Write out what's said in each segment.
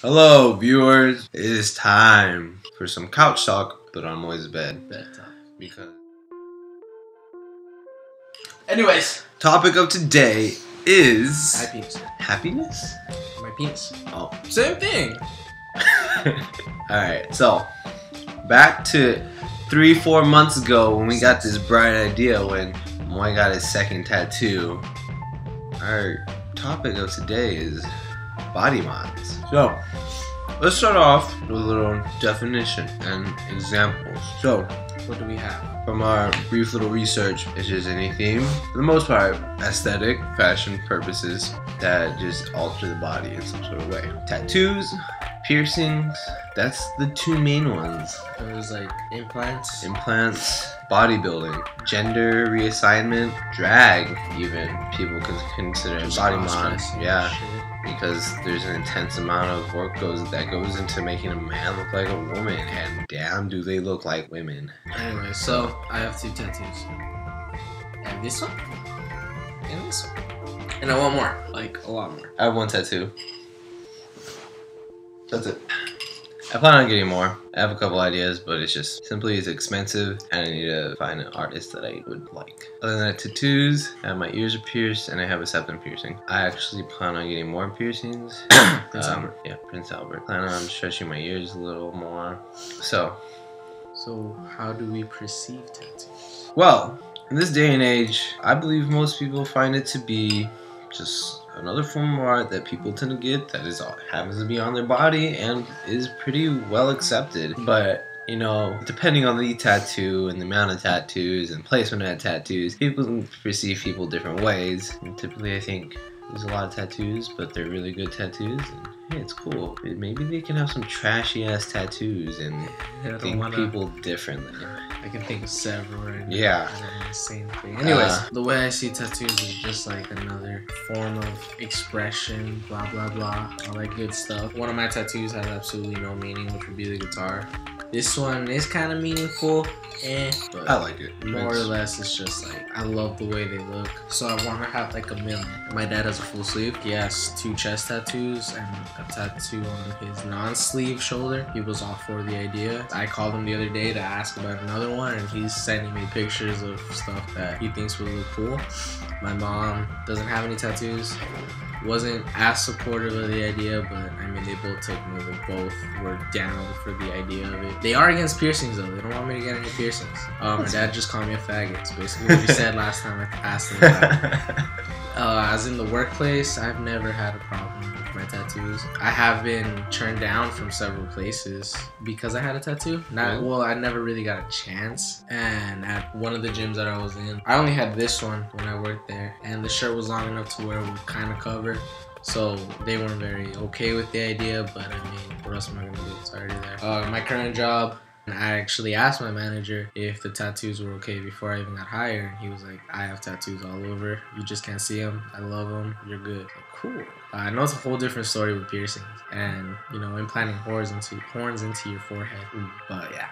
Hello, viewers. It is time for some couch talk, but on Moy's bed. Bedtime. Because. Anyways, Topic of today is my penis. happiness. My penis. Oh, Same thing. all right. So back to 3-4 months ago when we got this bright idea when Moy got his second tattoo. Our topic of today is BodyMods. So let's start off with a little definition and examples. So What do we have? from our brief little research, it's just anything, for the most part, aesthetic, fashion purposes that just alter the body in some sort of way. Tattoos, piercings, that's the two main ones. There's like implants. Implants, bodybuilding, gender reassignment, drag even. People can consider it body mod. cross-dressing Yeah. and shit. Because there's an intense amount of work that goes into making a man look like a woman, and damn do they look like women. Anyway, so I have 2 tattoos. I have this one and this one. And I want more. Like a lot more. I have 1 tattoo. That's it. I plan on getting more. I have a couple ideas, but it's just simply it's expensive and I need to find an artist that I would like. Other than that, tattoos, I have my ears are pierced and I have a septum piercing. I actually plan on getting more piercings. Prince Albert. Yeah, Prince Albert. Plan on stretching my ears a little more. So how do we perceive tattoos? well, in this day and age, I believe most people find it to be just another form of art that people tend to get that happens to be on their body and is pretty well accepted. But you know, depending on the tattoo and the amount of tattoos and placement of tattoos, people can perceive people different ways. And typically, I think there's a lot of tattoos, but they're really good tattoos. And hey, it's cool. Maybe they can have some trashy ass tattoos and think people differently. I can think of several right now. Yeah. I don't know the same thing. Anyways, the way I see tattoos is just like another form of expression, blah blah blah, all that good stuff. One of my tattoos has absolutely no meaning, which would be the guitar. This one is kind of meaningful, but I like it. more or less it's just like I love the way they look, so I want to have like a million. My dad has a full sleeve. He has 2 chest tattoos and a tattoo on his non-sleeve shoulder. He was all for the idea. I called him the other day to ask about another one, and he's sending me pictures of stuff that he thinks would look cool. My mom doesn't have any tattoos. Wasn't as supportive of the idea, but I mean they both took me. They both were down for the idea of it. They are against piercings though. They don't want me to get any piercings. My dad just called me a faggot. It's basically what he said last time I asked him about it. As in the workplace, I've never had a problem with my tattoos. I have been turned down from several places because I had a tattoo. I never really got a chance. And at one of the gyms that I was in, I only had this one when I worked there, and the shirt was long enough to where it would kind of cover. So they weren't very okay with the idea, but I mean, what else am I gonna do? It's already there. My current job, I actually asked my manager if the tattoos were okay before I even got hired, and he was like, I have tattoos all over. You just can't see them. I love them. You're good. Like, cool. I know it's a whole different story with piercings and, you know, implanting horns into your forehead. But yeah.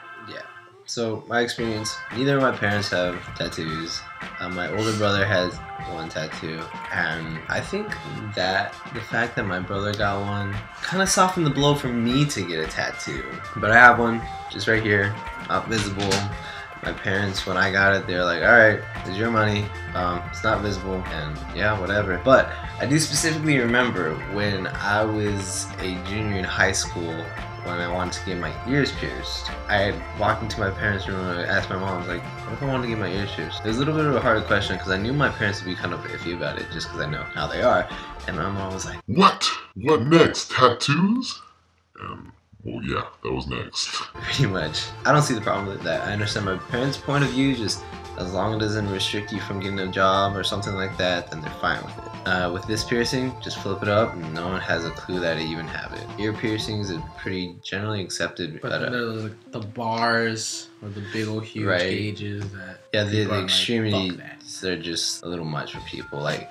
So my experience, neither of my parents have tattoos. My older brother has 1 tattoo, and I think that the fact that my brother got one kind of softened the blow for me to get a tattoo. But I have one just right here, not visible. My parents, when I got it, they were like, alright, it's your money, it's not visible, and yeah, whatever. But I do specifically remember when I was a junior in high school, when I wanted to get my ears pierced, I had walked into my parents' room and I asked my mom, I was like, what if I wanted to get my ears pierced? It was a little bit of a hard question because I knew my parents would be kind of iffy about it just because I know how they are. And my mom was like, What? What next? Tattoos? Well, yeah, that was next. pretty much. I don't see the problem with that. I understand my parents' point of view, just as long as it doesn't restrict you from getting a job or something like that, then they're fine with it. With this piercing, just flip it up and no one has a clue that I even have it. Ear piercings are pretty generally accepted. But then there's like the bars or the big old huge gauges that yeah, the people are extremely like, fuck that. they're just a little much for people. Like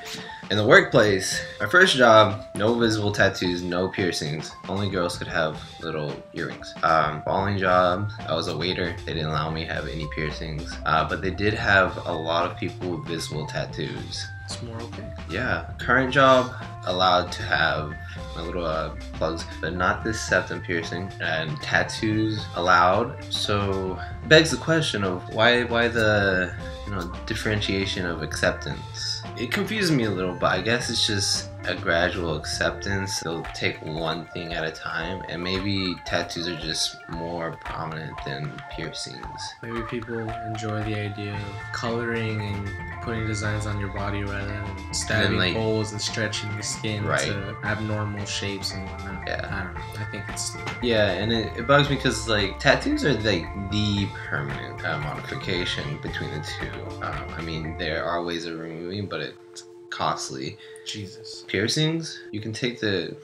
in the workplace, my first job, no visible tattoos, no piercings. Only girls could have little earrings. Following job, I was a waiter. They didn't allow me to have any piercings, but they did have a lot of people with visible tattoos. It's more okay. Yeah. Current job, allowed to have my little plugs, but not this septum piercing, and tattoos allowed. So begs the question of why the differentiation of acceptance. It confuses me a little, but I guess it's just a gradual acceptance. They'll take one thing at a time, and maybe tattoos are just more prominent than piercings. Maybe people enjoy the idea of coloring and putting designs on your body rather than stabbing holes and stretching the skin to abnormal shapes and whatnot. Yeah. I don't know. I think it's stupid. Yeah, and it bugs me because like tattoos are like the permanent modification between the two. I mean, there are ways of removing, but it's costly. Jesus. Piercings, you can take the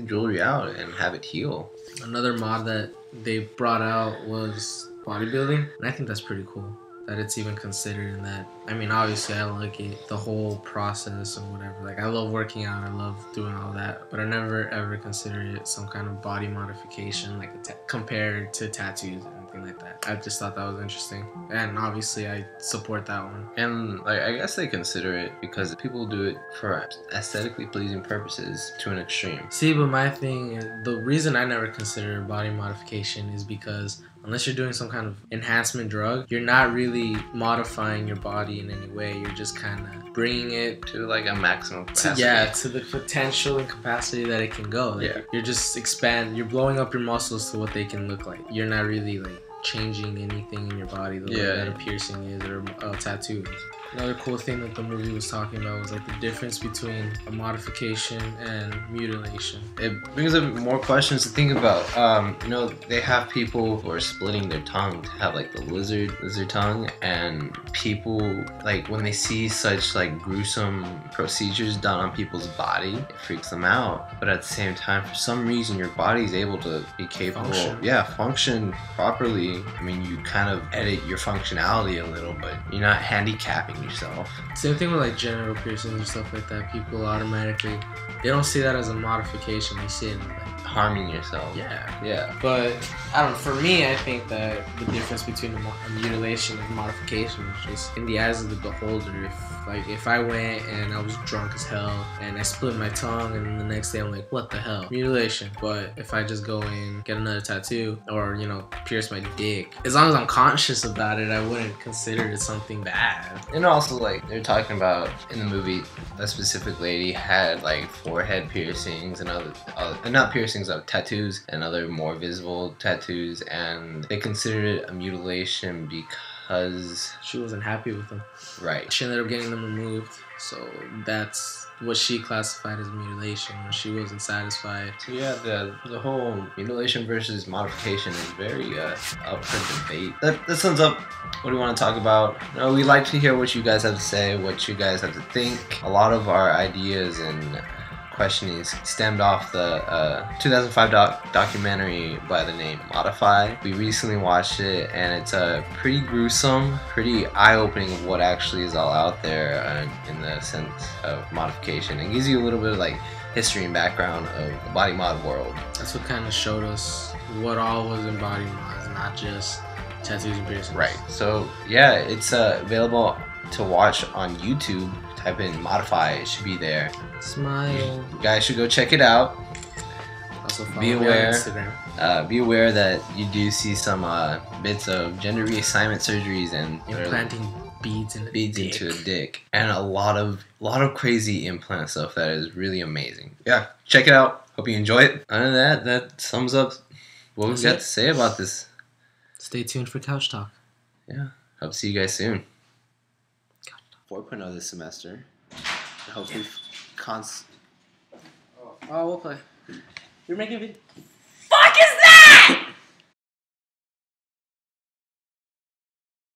jewelry out and have it heal. Another mod that they brought out was bodybuilding, and I think that's pretty cool that it's even considered in that. I mean, obviously I like it, the whole process or whatever. Like, I love working out, I love doing all that, but I never ever considered it some kind of body modification, like compared to tattoos and anything like that. I just thought that was interesting, and obviously I support that one. And like, I guess they consider it because people do it for aesthetically pleasing purposes to an extreme. See, but my thing, the reason I never consider body modification is because unless you're doing some kind of enhancement drug, you're not really modifying your body in any way. You're just kind of bringing it to like a maximum capacity. To the potential and capacity that it can go. Like, you're just you're blowing up your muscles to what they can look like. You're not really like changing anything in your body the way that a piercing is or a tattoo is. Another cool thing that the movie was talking about was like the difference between a modification and mutilation. It brings up more questions to think about. They have people who are splitting their tongue to have like the lizard tongue, and people like when they see such like gruesome procedures done on people's body, it freaks them out. But at the same time, for some reason, your body's able to be capable, function properly. I mean, you kind of edit your functionality a little, but you're not handicapping yourself. Same thing with like genital piercings and stuff like that. People automatically, they don't see that as a modification. They see it like harming yourself. Yeah. But I don't know. For me, I think that the difference between a mutilation and modification is just in the eyes of the beholder. If I went and I was drunk as hell and I split my tongue and the next day I'm like, what the hell? Mutilation. But if I just go in, get another tattoo or, pierce my dick, as long as I'm conscious about it, I wouldn't consider it something bad. And also, like, they're talking about in the movie, a specific lady had like forehead piercings and other not piercings, of tattoos and other more visible tattoos, and they considered it a mutilation because she wasn't happy with them. Right. She ended up getting them removed, so that's what she classified as mutilation when she wasn't satisfied. So yeah, the whole mutilation versus modification is very up for debate. That sums up what we want to talk about. We like to hear what you guys have to say, what you guys have to think. A lot of our ideas and questionings stemmed off the 2005 documentary by the name Modify. We recently watched it, and it's pretty gruesome, pretty eye-opening of what actually is all out there in the sense of modification. It gives you a little bit of like history and background of the body mod world. That's what kind of showed us what all was in body mods, not just tattoos and piercings. Right. So yeah, it's available to watch on YouTube. Type in Modify, it should be there. Smile. You guys should go check it out. Also follow me on Instagram. Be aware that you do see some bits of gender reassignment surgeries and implanting beads into a dick, and a lot of crazy implant stuff that is really amazing. Yeah, check it out. Hope you enjoy it. Other than that sums up what we've got to say about this. Stay tuned for Couch Talk. Yeah, hope to see you guys soon. 4.0 this semester. Hopefully, we'll play. You're making a video.